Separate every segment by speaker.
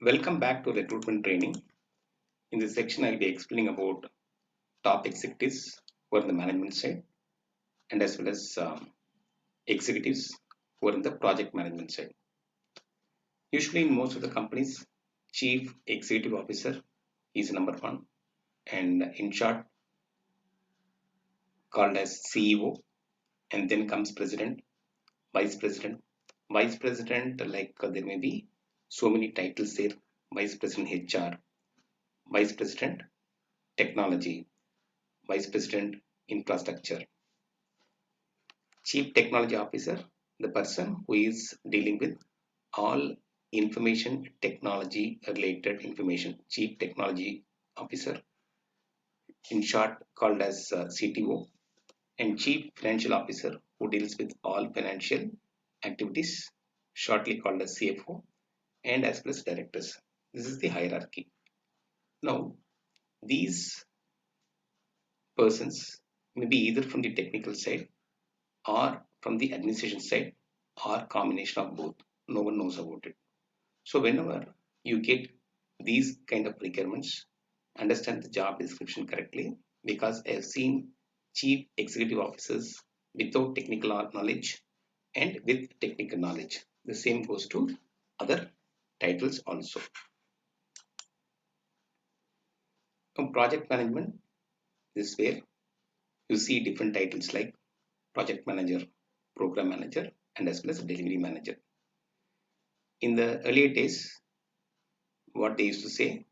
Speaker 1: Welcome back to recruitment training. In this section, I'll be explaining about top executives who are in the management side and as well as executives who are in the project management side. Usually, in most of the companies, chief executive officer is number one, and in short, called as CEO, and then comes president, vice president. Vice president, there may be so many titles there: vice president HR, vice president technology, vice president infrastructure, chief technology officer, the person who is dealing with all information technology related information, chief technology officer, in short called as CTO, and chief financial officer who deals with all financial activities, shortly called as CFO, and as well as directors. This is the hierarchy. Now, these persons may be either from the technical side or from the administration side or combination of both. No one knows about it. So whenever you get these kind of requirements, understand the job description correctly, because I have seen chief executive officers without technical knowledge and with technical knowledge. The same goes to other titles also. From project management, this is where you see different titles like project manager, program manager, and as well as delivery manager. In the earlier days, what they used to say,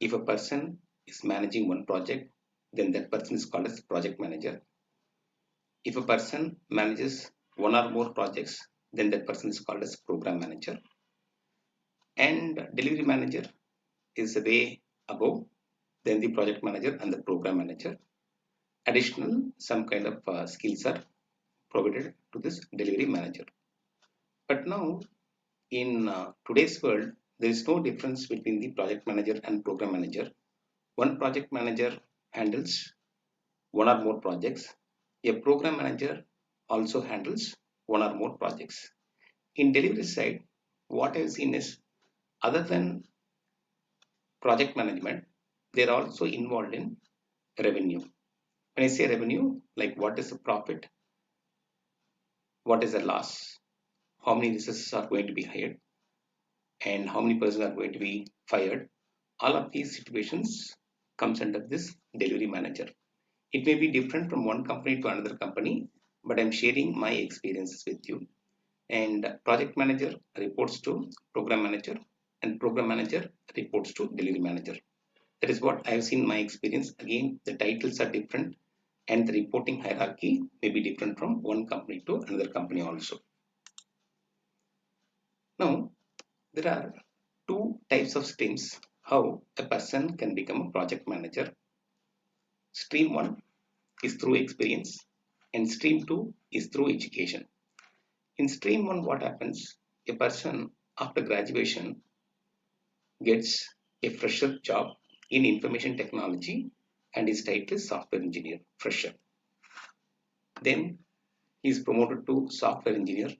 Speaker 1: if a person is managing one project, then that person is called as project manager. If a person manages one or more projects, then that person is called as program manager. And delivery manager is a way above than the project manager and the program manager. Additional, some kind of skills are provided to this delivery manager. But now, in today's world, there is no difference between the project manager and program manager. One project manager handles one or more projects. A program manager also handles one or more projects. In delivery side, what I've seen is, other than project management, they're also involved in revenue. When I say revenue, like what is the profit, what is the loss, how many resources are going to be hired, and how many persons are going to be fired. All of these situations comes under this delivery manager. It may be different from one company to another company, but I'm sharing my experiences with you. And project manager reports to program manager, and program manager reports to delivery manager. That is what I've seen in my experience. Again, the titles are different and the reporting hierarchy may be different from one company to another company also. Now, there are two types of streams how a person can become a project manager. Stream 1 is through experience and stream 2 is through education. In stream 1, what happens? A person after graduation gets a fresher job in information technology and his title is software engineer, fresher. Then he is promoted to software engineer,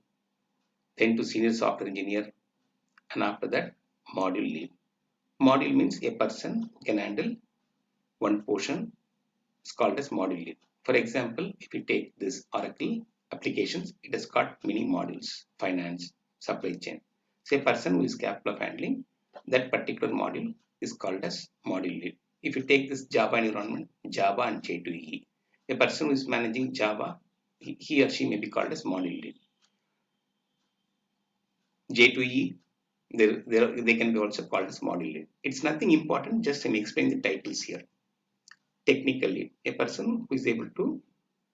Speaker 1: then to senior software engineer, and after that module lead. Module means a person can handle one portion. It's called as module lead. For example, if you take this Oracle applications, it has got many modules: finance, supply chain. So a person who is capable of handling that particular module is called as module lead. If you take this Java environment, Java and J2EE, a person who is managing Java, he or she may be called as module lead. J2E, they can be also called as module lead. It's nothing important, just I'm explaining the titles here. Technical lead, a person who is able to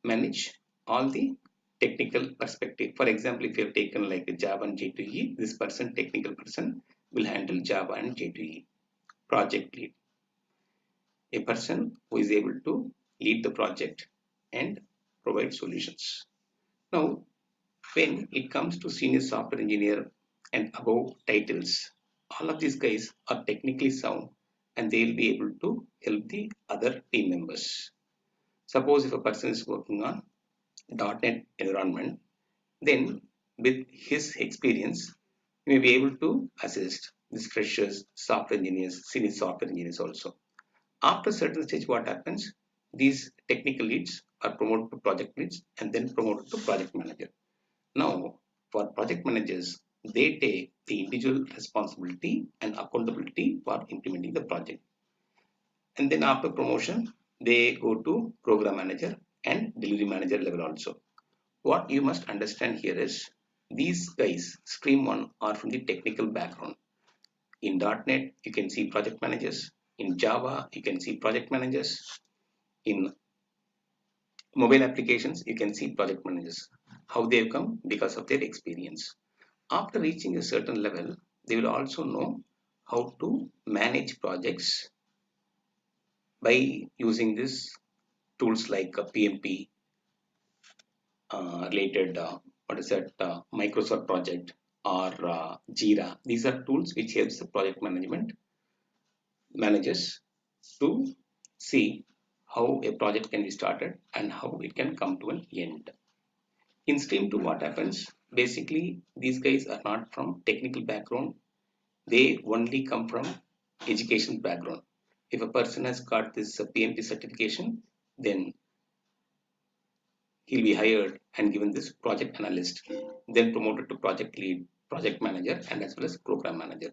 Speaker 1: manage all the technical perspective. For example, if you have taken like a Java and J2E, this person, technical person, will handle Java and J2E. Project lead, a person who is able to lead the project and provide solutions. Now, when it comes to senior software engineer and above titles, all of these guys are technically sound and they will be able to help the other team members. Suppose if a person is working on .NET environment, then with his experience, he may be able to assist these freshers, software engineers, senior software engineers also. After a certain stage, what happens? These technical leads are promoted to project leads and then promoted to project manager. Now, for project managers, they take the individual responsibility and accountability for implementing the project. And then after promotion, they go to program manager and delivery manager level also. What you must understand here is these guys, stream one, are from the technical background. In .NET, you can see project managers. In Java, you can see project managers. In mobile applications, you can see project managers. How they have come? Because of their experience. After reaching a certain level, they will also know how to manage projects by using these tools like PMP, related, what is that, Microsoft project or Jira. These are tools which helps the project management managers to see how a project can be started and how it can come to an end. In stream 2, what happens? Basically, these guys are not from technical background. They only come from education background. If a person has got this PMP certification, then he'll be hired and given this project analyst, then promoted to project lead, project manager, and as well as program manager.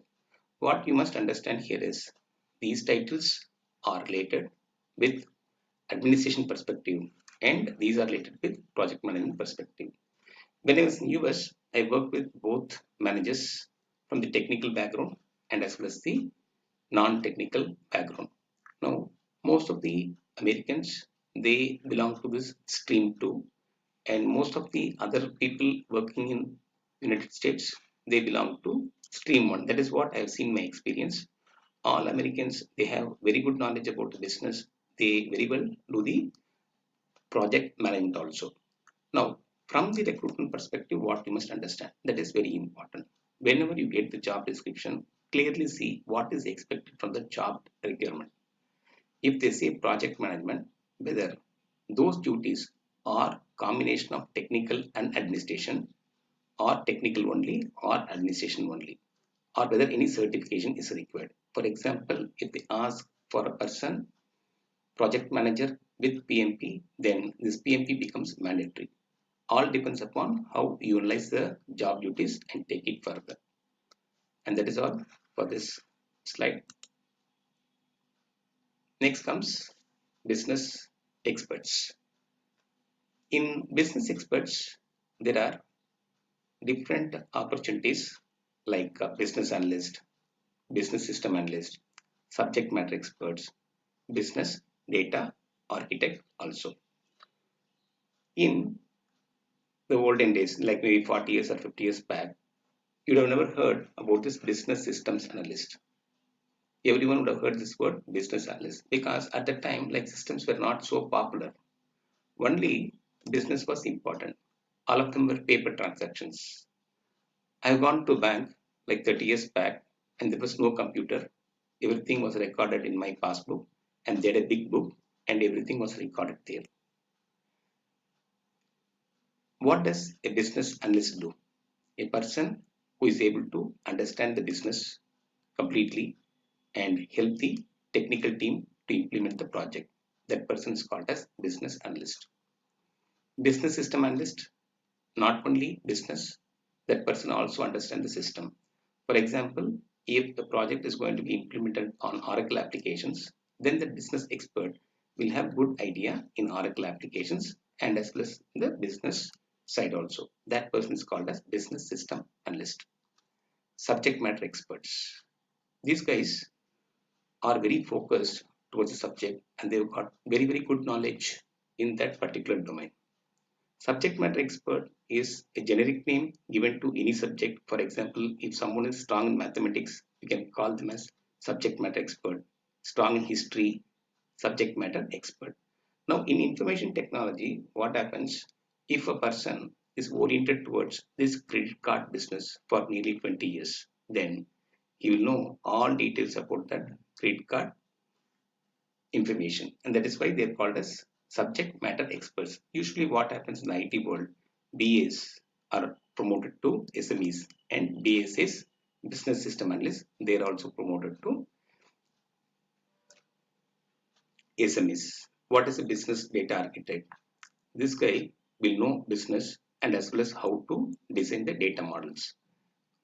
Speaker 1: What you must understand here is these titles are related with administration perspective, and these are related with project management perspective. When I was in US, I worked with both managers from the technical background and as well as the non-technical background. Now, most of the Americans, they belong to this stream 2, and most of the other people working in United States, they belong to stream 1. That is what I have seen in my experience. All Americans, they have very good knowledge about the business. They very well do the project management also. Now, from the recruitment perspective, what you must understand, that is very important. Whenever you get the job description, clearly see what is expected from the job requirement. If they say project management, whether those duties are combination of technical and administration, or technical only or administration only, or whether any certification is required. For example, if they ask for a person project manager with PMP, then this PMP becomes mandatory. All depends upon how you analyze the job duties and take it further. And that is all for this slide. Next comes business experts. In business experts, there are different opportunities like business analyst, business system analyst, subject matter experts, business data architect also. In the olden days, like maybe 40 years or 50 years back, you'd have never heard about this business systems analyst. Everyone would have heard this word business analyst because at the time, like systems were not so popular. Only business was important. All of them were paper transactions. I've gone to a bank like 30 years back and there was no computer. Everything was recorded in my passbook and they had a big book and everything was recorded there. What does a business analyst do? A person who is able to understand the business completely and help the technical team to implement the project. That person is called as business analyst. Business system analyst, not only business, that person also understands the system. For example, if the project is going to be implemented on Oracle applications, then the business expert will have good idea in Oracle applications and as well as the business side also. That person is called as business system analyst. Subject matter experts. These guys are very focused towards the subject and they've got very good knowledge in that particular domain. Subject matter expert is a generic name given to any subject. For example, if someone is strong in mathematics, you can call them as subject matter expert. Strong in history, subject matter expert. Now, in information technology, what happens if a person is oriented towards this credit card business for nearly 20 years, then he will know all details about that credit card information, and that is why they are called as subject matter experts. Usually what happens in the IT world, BAs are promoted to SMEs and BAs is business system analyst, they are also promoted to SMEs. What is a business data architect? This guy will know business and as well as how to design the data models.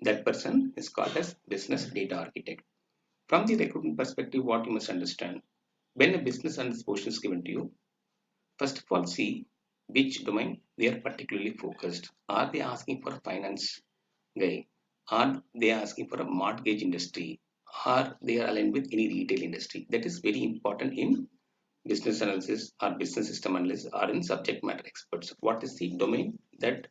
Speaker 1: That person is called as business data architect. From the recruitment perspective, what you must understand, when a business analyst position is given to you, first of all, see which domain they are particularly focused. Are they asking for a finance guy? Are they asking for a mortgage industry? Are they aligned with any retail industry? That is very important in business analysis or business system analysis or in subject matter experts. What is the domain that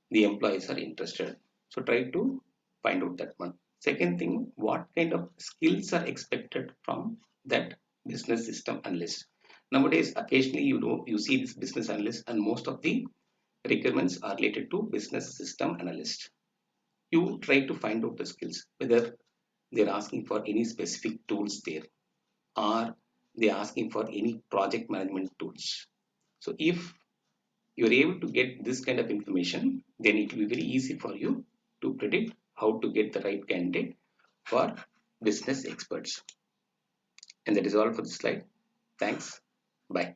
Speaker 1: the employees are interested? So try to find out that one. Second thing, what kind of skills are expected from that business system analyst? Nowadays, occasionally you see this business analyst, and most of the requirements are related to business system analyst. You try to find out the skills, whether they're asking for any specific tools there, or they're asking for any project management tools. So if you're able to get this kind of information, then it will be very easy for you to predict how to get the right candidate for business experts. And that is all for this slide. Thanks. Bye.